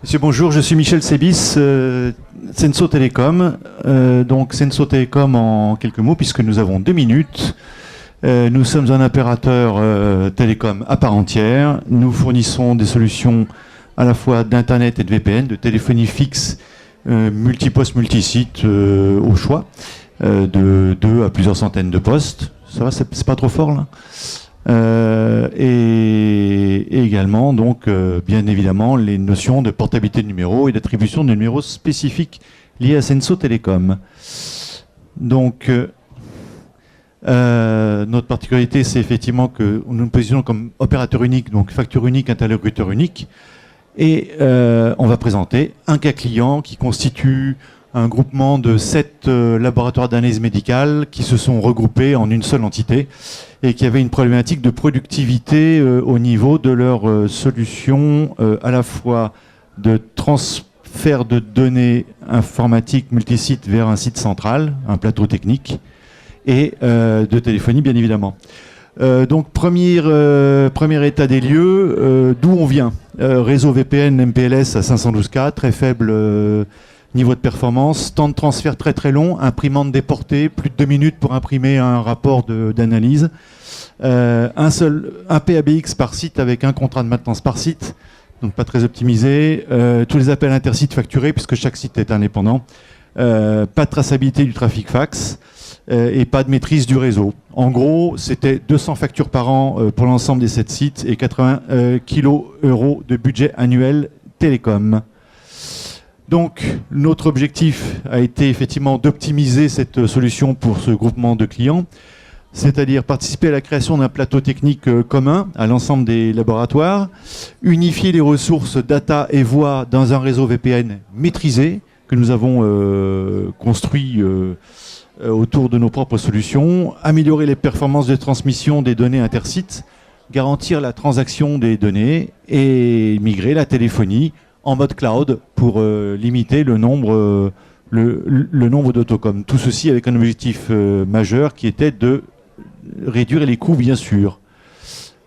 Monsieur, bonjour, je suis Michel Sébis, Senso Télécom. Donc Senso Télécom en quelques mots, puisque nous avons 2 minutes. Nous sommes un opérateur télécom à part entière. Nous fournissons des solutions à la fois d'Internet et de VPN, de téléphonie fixe, multiposte, multisite au choix, de 2 à plusieurs centaines de postes. Ça va, c'est pas trop fort là? Et également, donc, bien évidemment, les notions de portabilité de numéros et d'attribution de numéros spécifiques liés à Senso Télécom. Donc, notre particularité, c'est effectivement que nous nous positionnons comme opérateur unique, donc facture unique, interlocuteur unique. Et on va présenter un cas client qui constitue un groupement de 7 laboratoires d'analyse médicale qui se sont regroupés en une seule entité et qui avaient une problématique de productivité au niveau de leur solution à la fois de transfert de données informatiques multisites vers un site central, un plateau technique, et de téléphonie bien évidemment. Donc premier état des lieux, d'où on vient. Réseau VPN MPLS à 512K, très faible niveau de performance, temps de transfert très très long, imprimante déportée, plus de 2 minutes pour imprimer un rapport d'analyse, un PABX par site avec un contrat de maintenance par site, donc pas très optimisé, tous les appels intersites facturés puisque chaque site est indépendant, pas de traçabilité du trafic fax et pas de maîtrise du réseau. En gros, c'était 200 factures par an pour l'ensemble des 7 sites et 80 kg de budget annuel télécom. Donc, notre objectif a été effectivement d'optimiser cette solution pour ce groupement de clients, c'est-à-dire participer à la création d'un plateau technique commun à l'ensemble des laboratoires, unifier les ressources data et voix dans un réseau VPN maîtrisé que nous avons construit autour de nos propres solutions, améliorer les performances de transmission des données intersites, garantir la transaction des données et migrer la téléphonie en mode cloud pour limiter le nombre d'autocoms. Tout ceci avec un objectif majeur qui était de réduire les coûts, bien sûr.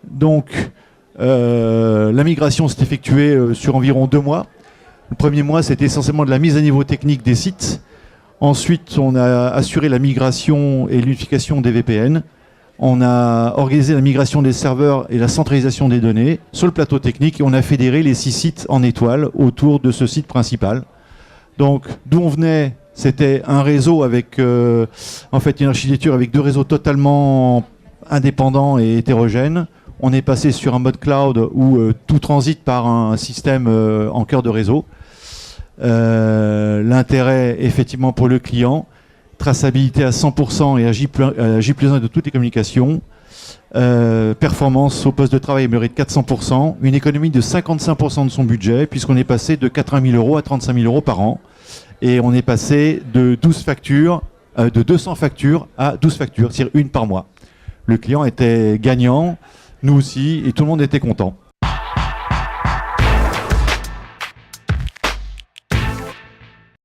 Donc, la migration s'est effectuée sur environ 2 mois. Le premier mois, c'était essentiellement de la mise à niveau technique des sites. Ensuite, on a assuré la migration et l'unification des VPN. On a organisé la migration des serveurs et la centralisation des données sur le plateau technique et on a fédéré les 6 sites en étoile autour de ce site principal. Donc, d'où on venait, c'était un réseau avec, en fait, une architecture avec 2 réseaux totalement indépendants et hétérogènes. On est passé sur un mode cloud où tout transite par un système en cœur de réseau. L'intérêt, effectivement, pour le client, traçabilité à 100% et à J+1 de toutes les communications, performance au poste de travail améliorée de 400%, une économie de 55% de son budget, puisqu'on est passé de 80 000 euros à 35 000 euros par an, et on est passé de 200 factures à 12 factures, c'est-à-dire une par mois. Le client était gagnant, nous aussi, et tout le monde était content.